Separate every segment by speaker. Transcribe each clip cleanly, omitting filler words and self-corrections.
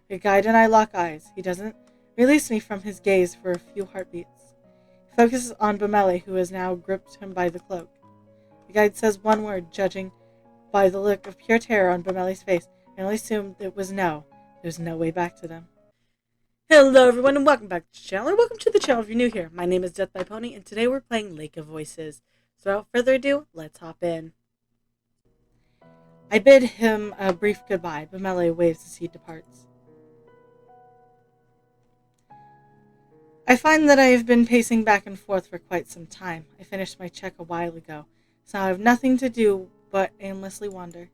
Speaker 1: The guide and I lock eyes. He doesn't release me from his gaze for a few heartbeats. He focuses on Bameli, who has now gripped him by the cloak. The guide says one word, judging by the look of pure terror on Bameli's face. I only assumed it was no. There's no way back to them. Hello everyone and welcome back to the channel, or welcome to the channel if you're new here. My name is Death by Pony, and today we're playing Lake of Voices. So without further ado, let's hop in. I bid him a brief goodbye. Bameli waves as he departs. I find that I have been pacing back and forth for quite some time. I finished my check a while ago, so I have nothing to do but aimlessly wander.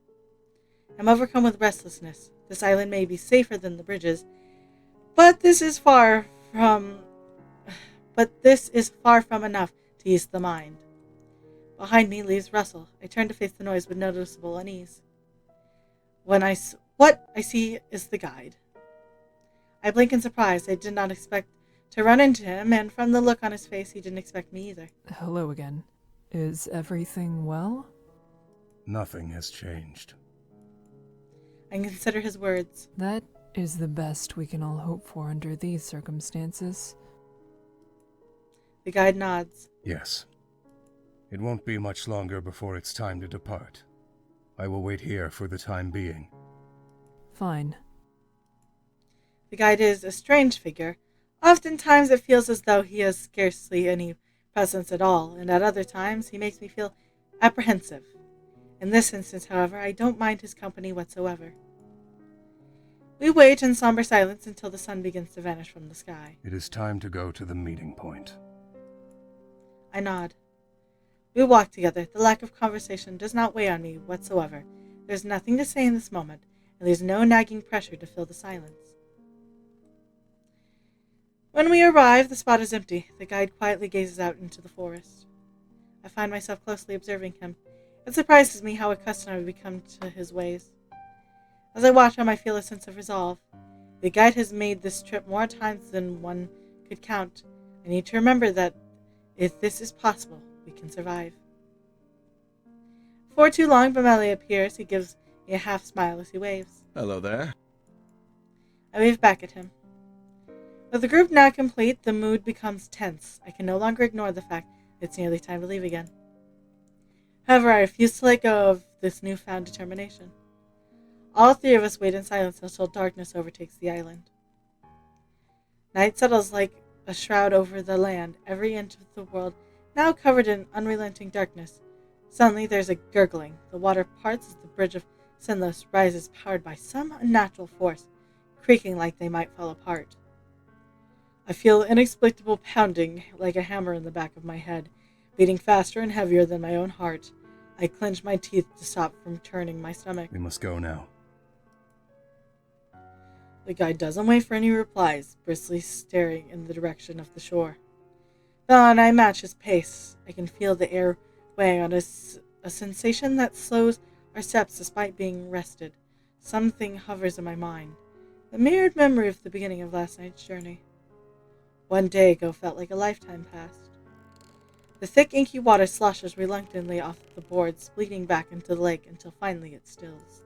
Speaker 1: I'm overcome with restlessness. This island may be safer than the bridges, but this is far from enough to ease the mind. Behind me, leaves rustle. I turn to face the noise with noticeable unease. What I see is the guide. I blink in surprise. I did not expect to run into him, and from the look on his face, he didn't expect me either.
Speaker 2: Hello again. Is everything well?
Speaker 3: Nothing has changed.
Speaker 1: I consider his words.
Speaker 2: That is the best we can all hope for under these circumstances.
Speaker 1: The guide nods.
Speaker 3: Yes. It won't be much longer before it's time to depart. I will wait here for the time being.
Speaker 2: Fine.
Speaker 1: The guide is a strange figure. Oftentimes it feels as though he has scarcely any presence at all, and at other times he makes me feel apprehensive. In this instance, however, I don't mind his company whatsoever. We wait in somber silence until the sun begins to vanish from the sky.
Speaker 3: It is time to go to the meeting point.
Speaker 1: I nod. We walk together. The lack of conversation does not weigh on me whatsoever. There's nothing to say in this moment, and there's no nagging pressure to fill the silence. When we arrive, the spot is empty. The guide quietly gazes out into the forest. I find myself closely observing him. It surprises me how accustomed I've become to his ways. As I watch him, I feel a sense of resolve. The guide has made this trip more times than one could count. I need to remember that if this is possible, we can survive. Before too long, Bameli appears. He gives me a half smile as he waves.
Speaker 4: Hello there.
Speaker 1: I wave back at him. With the group now complete, the mood becomes tense. I can no longer ignore the fact that it's nearly time to leave again. However, I refuse to let go of this newfound determination. All three of us wait in silence until darkness overtakes the island. Night settles like a shroud over the land, every inch of the world now covered in unrelenting darkness. Suddenly there's a gurgling. The water parts as the bridge of Sinlos rises, powered by some unnatural force, creaking like they might fall apart. I feel inexplicable pounding like a hammer in the back of my head, beating faster and heavier than my own heart. I clench my teeth to stop from turning my stomach.
Speaker 3: We must go now.
Speaker 1: The guide doesn't wait for any replies, briskly staring in the direction of the shore. Bella and I match his pace. I can feel the air weighing on us, a sensation that slows our steps despite being rested. Something hovers in my mind, the mirrored memory of the beginning of last night's journey. One day ago felt like a lifetime passed. The thick, inky water sloshes reluctantly off the boards, bleeding back into the lake until finally it stills.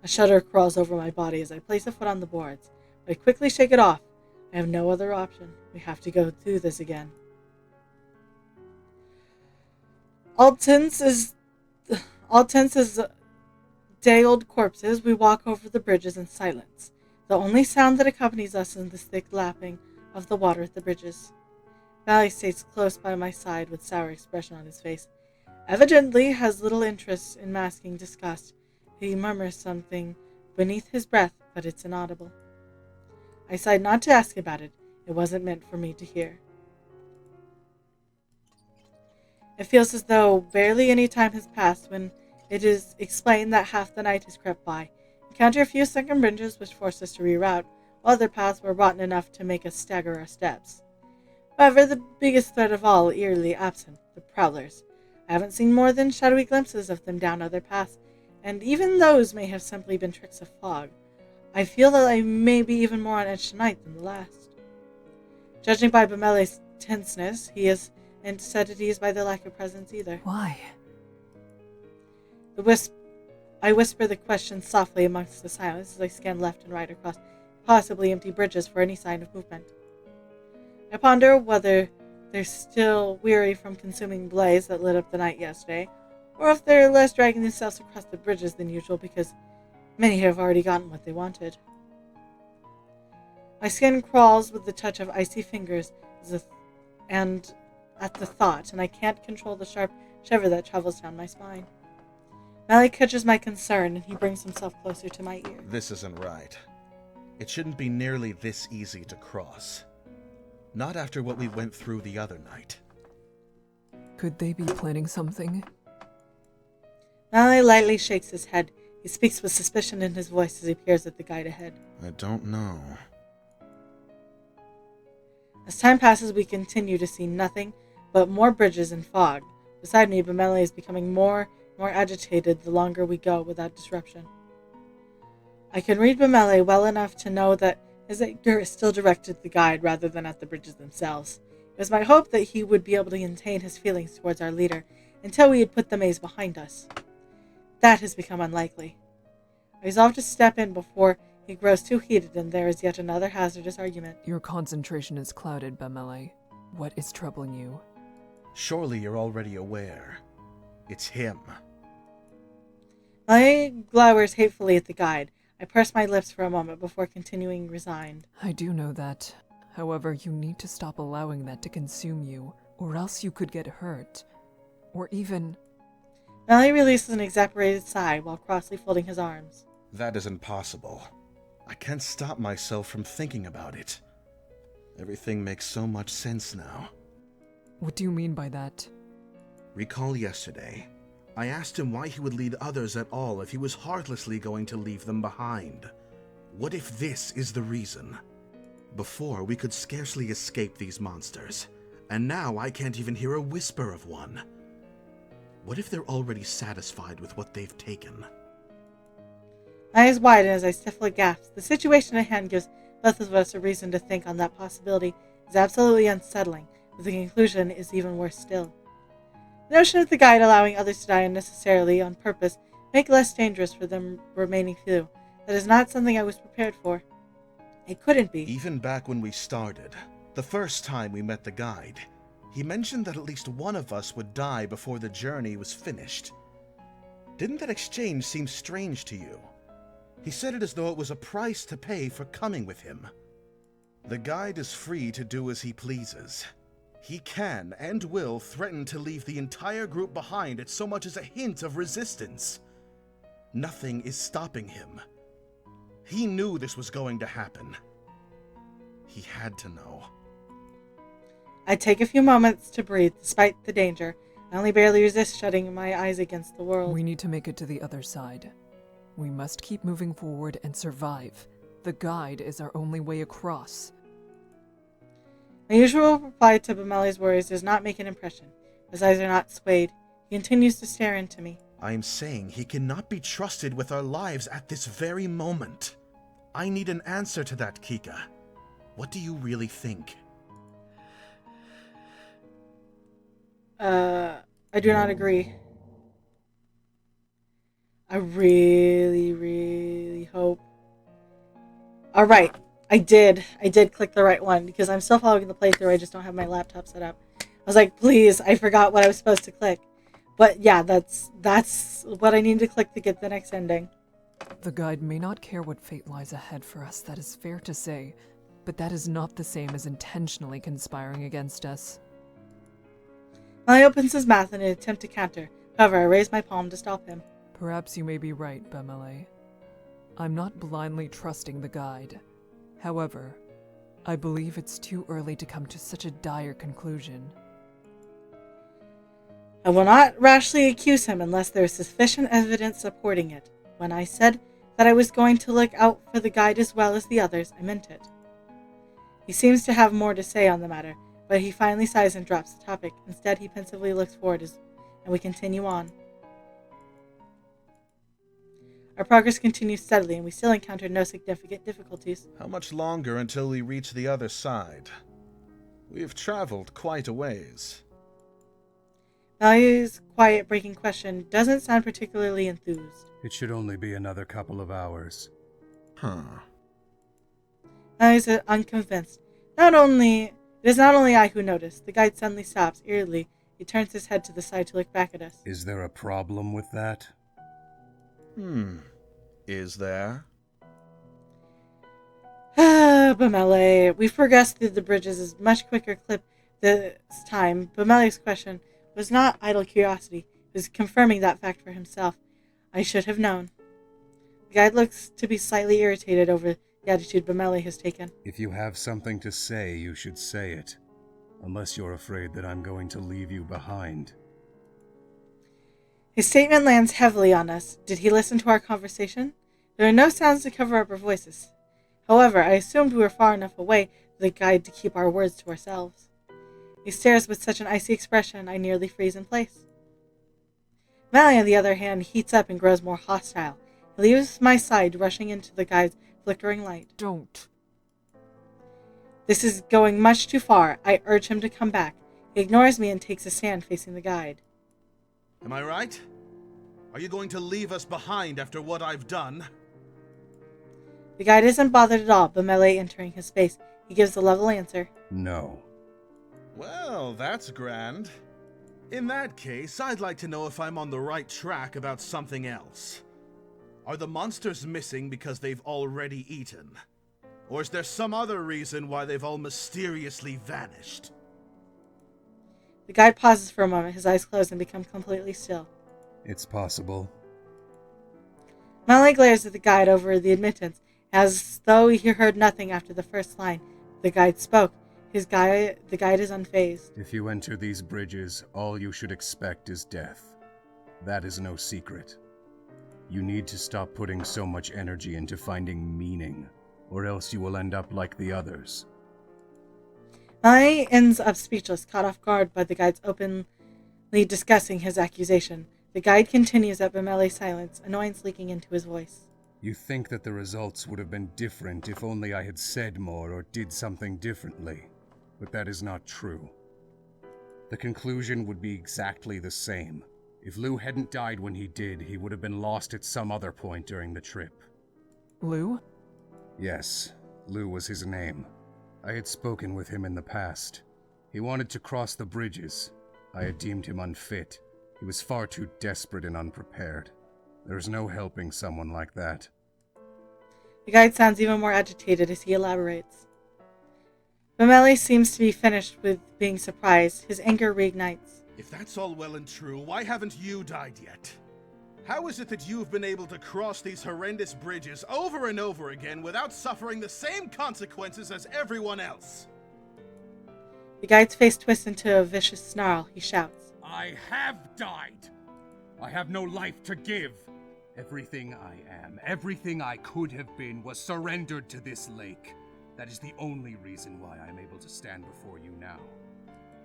Speaker 1: A shudder crawls over my body as I place a foot on the boards, but I quickly shake it off. I have no other option. We have to go through this again. All tense as day-old corpses, we walk over the bridges in silence. The only sound that accompanies us is the thick lapping of the water at the bridges. Valley stays close by my side with sour expression on his face. Evidently has little interest in masking disgust. He murmurs something beneath his breath, but it's inaudible. I decide not to ask about it. It wasn't meant for me to hear. It feels as though barely any time has passed when it is explained that half the night has crept by. Encounter a few second bridges which forced us to reroute, while other paths were rotten enough to make us stagger our steps. However, the biggest threat of all, eerily absent, the prowlers. I haven't seen more than shadowy glimpses of them down other paths, and even those may have simply been tricks of fog. I feel that I may be even more on edge tonight than the last. Judging by Bameli's tenseness, he isn't set at ease by the lack of presence either.
Speaker 2: Why?
Speaker 1: The wisp I whisper the question softly amongst the silence as I scan left and right across possibly empty bridges for any sign of movement. I ponder whether they're still weary from consuming blaze that lit up the night yesterday, or if they're less dragging themselves across the bridges than usual because many have already gotten what they wanted. My skin crawls with the touch of icy fingers and at the thought, and I can't control the sharp shiver that travels down my spine. Mally catches my concern, and he brings himself closer to my ear.
Speaker 4: This isn't right. It shouldn't be nearly this easy to cross. Not after what we went through the other night.
Speaker 2: Could they be planning something?
Speaker 1: Mally lightly shakes his head. He speaks with suspicion in his voice as he peers at the guide ahead.
Speaker 4: I don't know.
Speaker 1: As time passes, we continue to see nothing but more bridges and fog. Beside me, Bameli is becoming more agitated the longer we go without disruption. I can read Bameli well enough to know that his anger is still directed at the guide rather than at the bridges themselves. It was my hope that he would be able to contain his feelings towards our leader until we had put the maze behind us. That has become unlikely. I resolve to step in before he grows too heated and there is yet another hazardous argument.
Speaker 2: Your concentration is clouded, Bamele. What is troubling you?
Speaker 4: Surely you're already aware. It's him.
Speaker 1: Mally glowers hatefully at the guide. I purse my lips for a moment before continuing resigned.
Speaker 2: I do know that. However, you need to stop allowing that to consume you, or else you could get hurt. Or even...
Speaker 1: Mally releases an exasperated sigh while crossly folding his arms.
Speaker 4: That isn't possible. I can't stop myself from thinking about it. Everything makes so much sense now.
Speaker 2: What do you mean by that?
Speaker 4: Recall yesterday. I asked him why he would lead others at all if he was heartlessly going to leave them behind. What if this is the reason? Before, we could scarcely escape these monsters, and now I can't even hear a whisper of one. What if they're already satisfied with what they've taken?
Speaker 1: My eyes widen as I stifle a gasp. The situation at hand gives both of us a reason to think on that possibility is absolutely unsettling, but the conclusion is even worse still. The notion of the guide allowing others to die unnecessarily on purpose make less dangerous for the remaining few. That is not something I was prepared for. It couldn't be.
Speaker 4: Even back when we started, the first time we met the guide, he mentioned that at least one of us would die before the journey was finished. Didn't that exchange seem strange to you? He said it as though it was a price to pay for coming with him. The guide is free to do as he pleases. He can and will threaten to leave the entire group behind at so much as a hint of resistance. Nothing is stopping him. He knew this was going to happen. He had to know.
Speaker 1: I take a few moments to breathe, despite the danger. I only barely resist shutting my eyes against the world.
Speaker 2: We need to make it to the other side. We must keep moving forward and survive. The guide is our only way across.
Speaker 1: My usual reply to Bameli's worries does not make an impression. His eyes are not swayed. He continues to stare into me.
Speaker 4: I am saying he cannot be trusted with our lives at this very moment. I need an answer to that, Kika. What do you really think?
Speaker 1: I do not agree. I really hope. Alright, I did click the right one because I'm still following the playthrough, I just don't have my laptop set up. I was like, please, I forgot what I was supposed to click. But yeah, that's what I need to click to get the next ending.
Speaker 2: The guide may not care what fate lies ahead for us, that is fair to say, but that is not the same as intentionally conspiring against us.
Speaker 1: Mally opens his mouth in an attempt to counter. However, I raise my palm to stop him.
Speaker 2: Perhaps you may be right, Bamele. I'm not blindly trusting the guide. However, I believe it's too early to come to such a dire conclusion.
Speaker 1: I will not rashly accuse him unless there is sufficient evidence supporting it. When I said that I was going to look out for the guide as well as the others, I meant it. He seems to have more to say on the matter, but he finally sighs and drops the topic. Instead, he pensively looks forward and we continue on. Our progress continues steadily, and we still encounter no significant difficulties.
Speaker 4: How much longer until we reach the other side? We've traveled quite a ways.
Speaker 1: Mally's quiet, breaking question doesn't sound particularly enthused.
Speaker 3: It should only be another couple of hours.
Speaker 4: Huh.
Speaker 1: He's unconvinced. It is not only I who notice. The guide suddenly stops, eerily. He turns his head to the side to look back at us.
Speaker 3: Is there a problem with that?
Speaker 4: Is there?
Speaker 1: Bamele, we've progressed through the bridges at a much quicker clip this time. Bamele's question was not idle curiosity. He was confirming that fact for himself. I should have known. The guide looks to be slightly irritated over the attitude Bamele has taken.
Speaker 3: If you have something to say, you should say it. Unless you're afraid that I'm going to leave you behind.
Speaker 1: His statement lands heavily on us. Did he listen to our conversation? There are no sounds to cover up our voices. However, I assumed we were far enough away for the guide to keep our words to ourselves. He stares with such an icy expression, I nearly freeze in place. Mally, on the other hand, heats up and grows more hostile. He leaves my side, rushing into the guide's flickering light.
Speaker 2: Don't.
Speaker 1: This is going much too far. I urge him to come back. He ignores me and takes a stand facing the guide.
Speaker 4: Am I right? Are you going to leave us behind after what I've done?
Speaker 1: The guide isn't bothered at all, but Melee entering his space. He gives the level answer.
Speaker 3: No.
Speaker 4: Well, that's grand. In that case, I'd like to know if I'm on the right track about something else. Are the monsters missing because they've already eaten? Or is there some other reason why they've all mysteriously vanished?
Speaker 1: The guide pauses for a moment, his eyes close and become completely still.
Speaker 3: It's possible.
Speaker 1: Melee glares at the guide over the admittance, as though he heard nothing after the first line. The guide spoke. The guide is unfazed.
Speaker 3: If you enter these bridges, all you should expect is death. That is no secret. You need to stop putting so much energy into finding meaning, or else you will end up like the others.
Speaker 1: Melee ends up speechless, caught off guard by the guide's openly discussing his accusation. The guide continues at Bamele's silence, annoyance leaking into his voice.
Speaker 3: You think that the results would have been different if only I had said more or did something differently, but that is not true. The conclusion would be exactly the same. If Lou hadn't died when he did, he would have been lost at some other point during the trip.
Speaker 2: Lou?
Speaker 3: Yes, Lou was his name. I had spoken with him in the past. He wanted to cross the bridges. I had deemed him unfit. He was far too desperate and unprepared. There's no helping someone like that.
Speaker 1: The guide sounds even more agitated as he elaborates. Bamele seems to be finished with being surprised. His anger reignites.
Speaker 4: If that's all well and true, why haven't you died yet? How is it that you've been able to cross these horrendous bridges over and over again without suffering the same consequences as everyone else?
Speaker 1: The guide's face twists into a vicious snarl. He shouts.
Speaker 3: I have died! I have no life to give! Everything I am, everything I could have been, was surrendered to this lake. That is the only reason why I am able to stand before you now.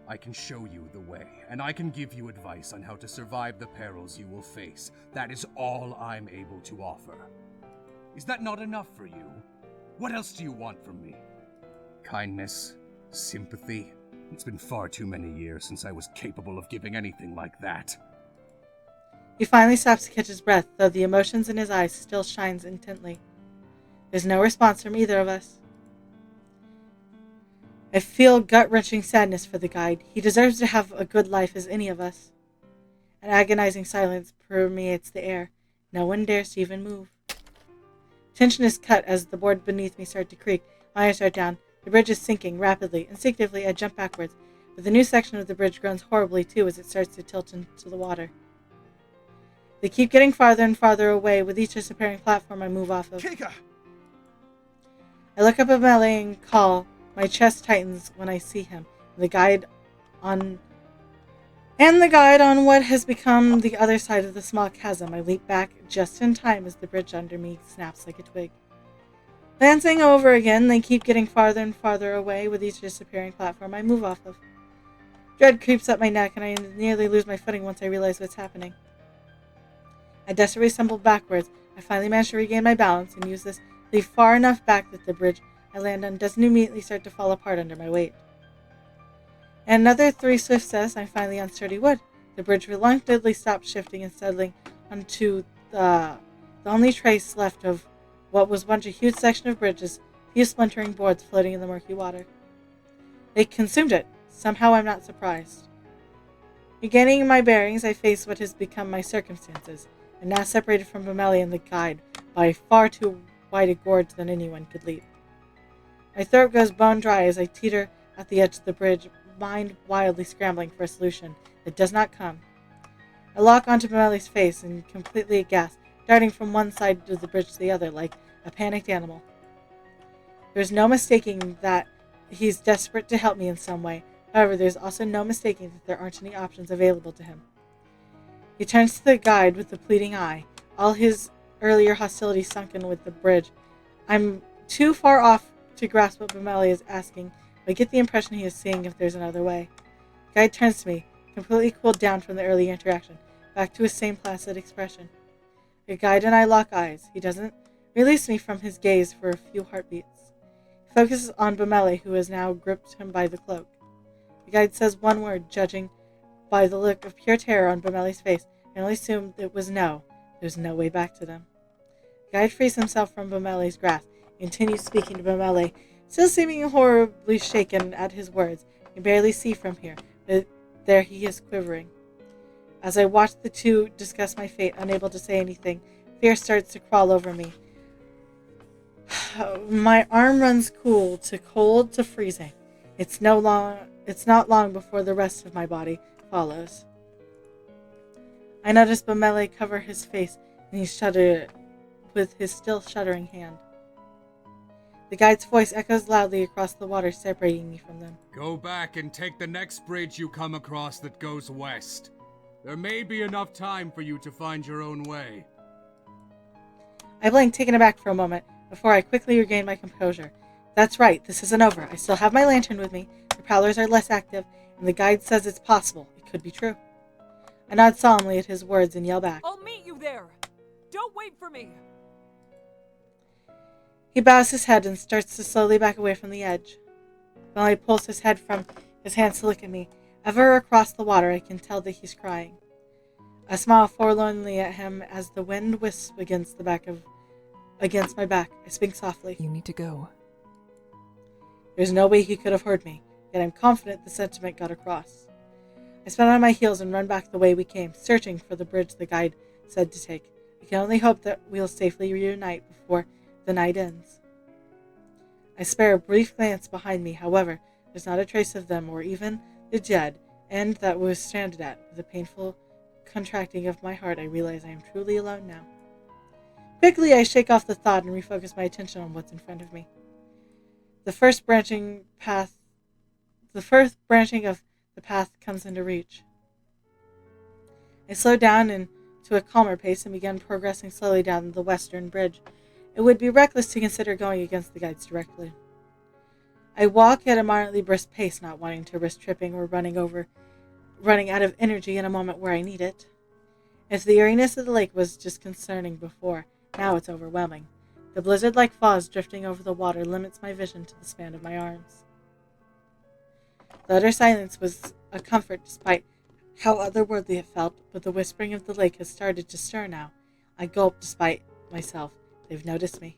Speaker 3: I can show you the way, and I can give you advice on how to survive the perils you will face. That is all I'm able to offer. Is that not enough for you? What else do you want from me? Kindness? Sympathy? It's been far too many years since I was capable of giving anything like that.
Speaker 1: He finally stops to catch his breath, though the emotions in his eyes still shines intently. There's no response from either of us. I feel gut-wrenching sadness for the guide. He deserves to have a good life as any of us. An agonizing silence permeates the air. No one dares to even move. Tension is cut as the board beneath me starts to creak. My eyes start down. The bridge is sinking rapidly. Instinctively, I jump backwards, but the new section of the bridge groans horribly too as it starts to tilt into the water. They keep getting farther and farther away. With each disappearing platform I move off of.
Speaker 4: Keika!
Speaker 1: I look up at Melee and call. My chest tightens when I see him. The guide on what has become the other side of the small chasm. I leap back just in time as the bridge under me snaps like a twig. Glancing over again, they keep getting farther and farther away with each disappearing platform I move off of. Dread creeps up my neck and I nearly lose my footing once I realize what's happening. I desperately stumble backwards. I finally manage to regain my balance and use this leap far enough back that the bridge I land on doesn't immediately start to fall apart under my weight. In another 3 swift steps, I'm finally on sturdy wood. The bridge reluctantly stops shifting and settling onto the only trace left of what was once a huge section of bridges, few splintering boards floating in the murky water. They consumed it. Somehow I'm not surprised. Regaining my bearings, I face what has become my circumstances, and now separated from Bimeli and the guide by far too wide a gorge than anyone could leap. My throat goes bone dry as I teeter at the edge of the bridge, mind wildly scrambling for a solution that does not come. I lock onto Bimeli's face and completely aghast, darting from one side of the bridge to the other like a panicked animal. There's no mistaking that he's desperate to help me in some way. However, there's also no mistaking that there aren't any options available to him. He turns to the guide with a pleading eye, all his earlier hostility sunken with the bridge. I'm too far off to grasp what Bimeli is asking, but I get the impression he is seeing if there's another way. The guide turns to me, completely cooled down from the early interaction, back to his same placid expression. The guide and I lock eyes. He doesn't release me from his gaze for a few heartbeats. He focuses on Bimeli, who has now gripped him by the cloak. The guide says one word, judging by the look of pure terror on Bimeli's face. I only assumed it was no. There's no way back to them. The guide frees himself from Bimeli's grasp and continues speaking to Bimeli, still seeming horribly shaken at his words. I can barely see from here, but there he is quivering. As I watch the two discuss my fate, unable to say anything, fear starts to crawl over me. My arm runs cold to freezing. It's not long before the rest of my body follows. I notice Bimeli cover his face, and he shuddered with his still shuddering hand. The guide's voice echoes loudly across the water, separating me from them.
Speaker 3: Go back and take the next bridge you come across that goes west. There may be enough time for you to find your own way.
Speaker 1: I blink, taken aback for a moment, before I quickly regain my composure. That's right, this isn't over. I still have my lantern with me, the prowlers are less active, and the guide says it's possible. It could be true. I nod solemnly at his words and yell back.
Speaker 2: I'll meet you there! Don't wait for me!
Speaker 1: He bows his head and starts to slowly back away from the edge. While he pulls his head from his hands to look at me, ever across the water I can tell that he's crying. I smile forlornly at him as the wind wisps against my back. I speak softly.
Speaker 2: You need to go.
Speaker 1: There's no way he could have heard me, yet I'm confident the sentiment got across. I spin on my heels and run back the way we came, searching for the bridge the guide said to take. I can only hope that we'll safely reunite before the night ends. I spare a brief glance behind me, however, there's not a trace of them or even the dead end that was stranded at. With a painful contracting of my heart, I realize I am truly alone now. Quickly, I shake off the thought and refocus my attention on what's in front of me. The first branching of the path comes into reach. I slow down into a calmer pace and begin progressing slowly down the western bridge. It would be reckless to consider going against the guides directly. I walk at a moderately brisk pace, not wanting to risk tripping or running out of energy in a moment where I need it. If the eeriness of the lake was disconcerting before, now it's overwhelming. The blizzard-like fogs drifting over the water limits my vision to the span of my arms. The utter silence was a comfort despite how otherworldly it felt, but the whispering of the lake has started to stir now. I gulp despite myself. They've noticed me.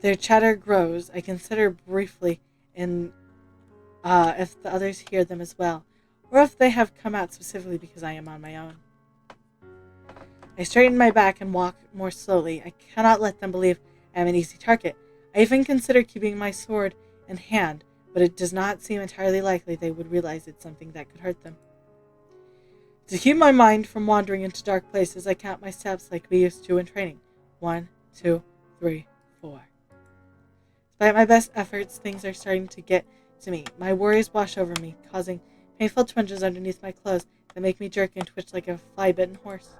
Speaker 1: Their chatter grows. I consider briefly if the others hear them as well, or if they have come out specifically because I am on my own. I straighten my back and walk more slowly. I cannot let them believe I am an easy target. I even consider keeping my sword in hand, but it does not seem entirely likely they would realize it's something that could hurt them. To keep my mind from wandering into dark places, I count my steps like we used to in training. 1, 2, 3, 4. Despite my best efforts, things are starting to get to me. My worries wash over me, causing painful twinges underneath my clothes that make me jerk and twitch like a fly-bitten horse.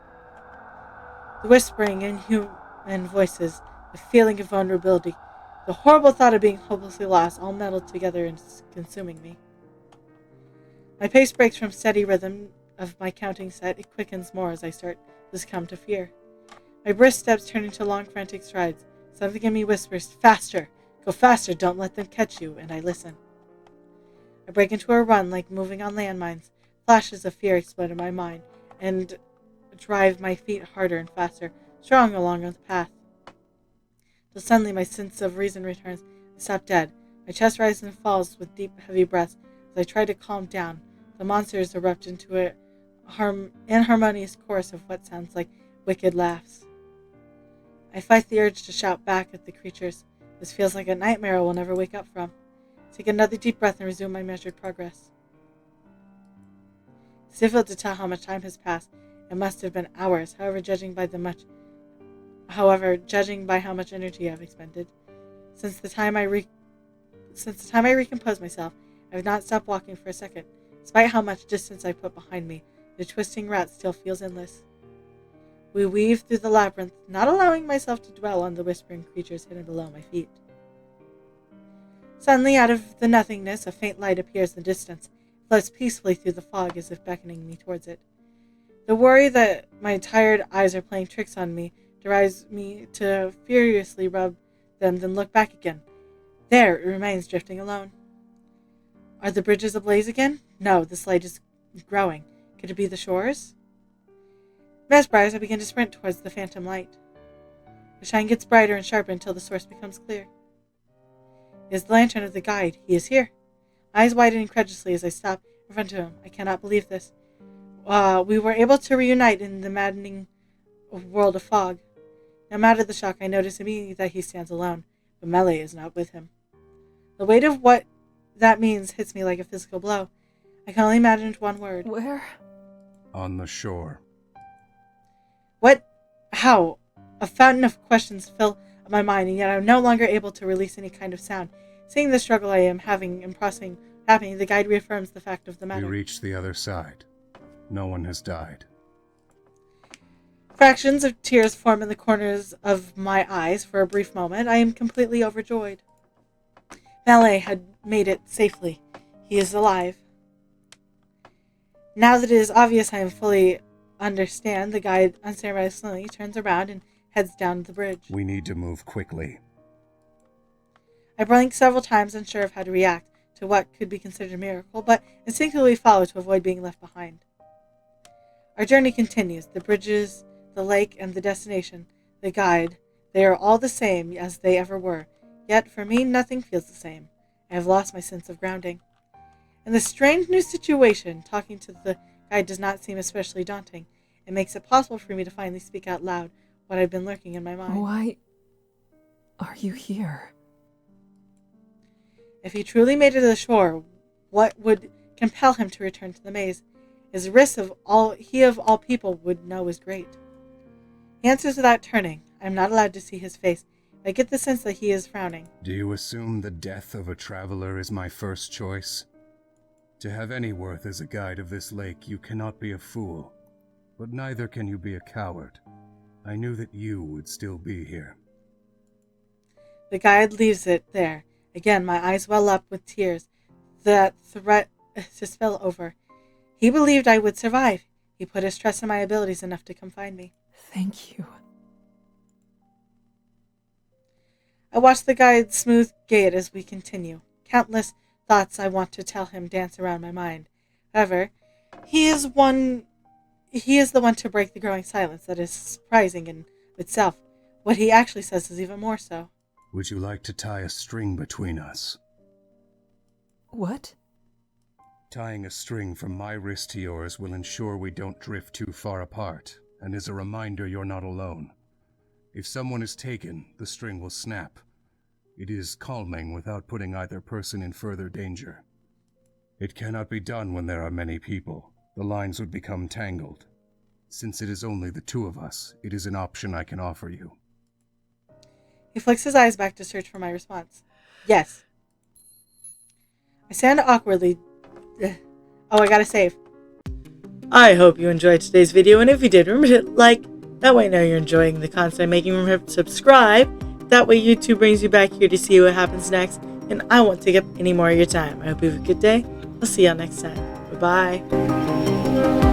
Speaker 1: The whispering, inhuman voices, the feeling of vulnerability, the horrible thought of being hopelessly lost, all melded together and consuming me. My pace breaks from steady rhythm of my counting set. It quickens more as I start to succumb to fear. My brisk steps turn into long, frantic strides. Something in me whispers, "Faster! Go faster! Don't let them catch you!" And I listen. I break into a run like moving on landmines. Flashes of fear explode in my mind, and drive my feet harder and faster, strong along the path. Till suddenly my sense of reason returns. I stop dead. My chest rises and falls with deep, heavy breaths as I try to calm down. The monsters erupt into an inharmonious chorus of what sounds like wicked laughs. I fight the urge to shout back at the creatures. This feels like a nightmare I will never wake up from. Take another deep breath and resume my measured progress. It's difficult to tell how much time has passed. It must have been hours, however, judging by how much energy I've expended. Since the time I recomposed myself, I have not stopped walking for a second. Despite how much distance I put behind me, the twisting route still feels endless. We weave through the labyrinth, not allowing myself to dwell on the whispering creatures hidden below my feet. Suddenly, out of the nothingness, a faint light appears in the distance, floats peacefully through the fog as if beckoning me towards it. The worry that my tired eyes are playing tricks on me drives me to furiously rub them, then look back again. There it remains, drifting alone. Are the bridges ablaze again? No, this light is growing. Could it be the shores? Mesmerized, I begin to sprint towards the phantom light. The shine gets brighter and sharper until the source becomes clear. It is the lantern of the guide. He is here. My eyes widen incredulously as I stop in front of him. I cannot believe this. We were able to reunite in the maddening world of fog. No matter the shock, I notice immediately that he stands alone, but Melee is not with him. The weight of what that means hits me like a physical blow. I can only imagine one word.
Speaker 2: Where?
Speaker 3: On the shore.
Speaker 1: What? How? A fountain of questions fill up my mind, and yet I am no longer able to release any kind of sound. Seeing the struggle I am having and processing happening, the guide reaffirms the fact of the matter.
Speaker 3: We reached the other side. No one has died.
Speaker 1: Fractions of tears form in the corners of my eyes. For a brief moment, I am completely overjoyed. Melee had made it safely. He is alive. Now that it is obvious I am fully understand, the guide unceremoniously turns around and heads down the bridge.
Speaker 3: We need to move quickly.
Speaker 1: I blink several times, unsure of how to react to what could be considered a miracle, but instinctively follow to avoid being left behind. Our journey continues. The bridges, the lake, and the destination, the guide, they are all the same as they ever were. Yet, for me, nothing feels the same. I have lost my sense of grounding. In this strange new situation, talking to the guide does not seem especially daunting. It makes it possible for me to finally speak out loud what I've been lurking in my mind.
Speaker 2: Why are you here?
Speaker 1: If he truly made it to the shore, what would compel him to return to the maze? His risk of all people would know is great. He answers without turning. I am not allowed to see his face. I get the sense that he is frowning.
Speaker 3: Do you assume the death of a traveler is my first choice? To have any worth as a guide of this lake, you cannot be a fool. But neither can you be a coward. I knew that you would still be here.
Speaker 1: The guide leaves it there. Again, my eyes well up with tears. That threat to spill over. He believed I would survive. He put his trust in my abilities enough to come find me.
Speaker 2: Thank you.
Speaker 1: I watch the guide's smooth gait as we continue. Countless thoughts I want to tell him dance around my mind. However, he is the one to break the growing silence that is surprising in itself. What he actually says is even more so.
Speaker 3: Would you like to tie a string between us?
Speaker 2: What?
Speaker 3: Tying a string from my wrist to yours will ensure we don't drift too far apart, and is a reminder you're not alone. If someone is taken, the string will snap. It is calming without putting either person in further danger. It cannot be done when there are many people. The lines would become tangled. Since it is only the two of us, it is an option I can offer you.
Speaker 1: He flicks his eyes back to search for my response. Yes. I stand awkwardly. Oh, I gotta save. I hope you enjoyed today's video, and if you did, remember to like. That way I know you're enjoying the content I'm making. Remember to subscribe. That way YouTube brings you back here to see what happens next, and I won't take up any more of your time. I hope you have a good day. I'll see y'all next time. Bye-bye.